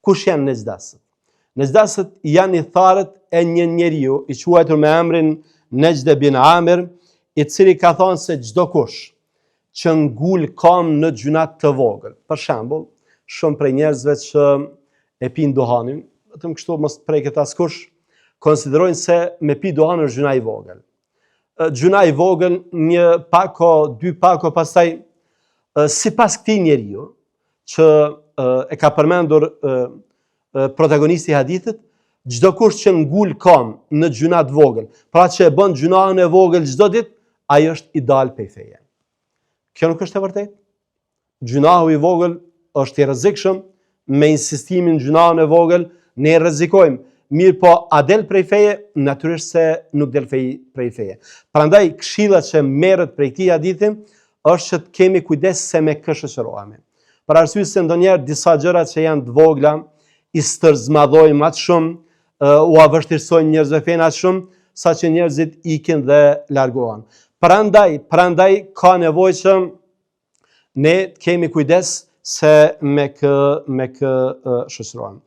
Kush janë nejdasët? Nejdasët janë i tharët e një njeriu i quajtur me emrin Nejd bin Amir, i cili ka thonë se çdo kush që ngul kam në gjunat të vogël. Për shembull, shumë prej njerëzve që e pin duhanin, vetëm kështu mos preket askush, konsiderojnë se me pi duhan është gjuna i vogël. Gjuna i vogël, një pako, dy pako, pastaj sipas këtij njeriu që e ka përmendur protagonisti i hadithit, çdo kush që ngul kam në gjuna të vogël, pra që e bën gjunahën e vogël çdo ditë, ai është i dal pej feje. Kjo nuk është e vërtetë. Gjunahu i vogël është i rrezikshëm, me insistimin në gjunahën e vogël ne e rrezikojmë. Mirë po, a del prej feje? Natyrisht se nuk del prej feje. Prandaj këshillat që merret prej këtij hadithi është që të kemi kujdes se me kë shoqërohemi. Për arsye se ndonjëherë disa gjëra që janë të vogla i stërzmadhojmë atë shumë, u avështirësojnë njerëzve fenë atë shumë, saqë njerëzit ikin dhe largohen. Prandaj ka nevojë që ne kemi kujdes se me kë shoqërohemi.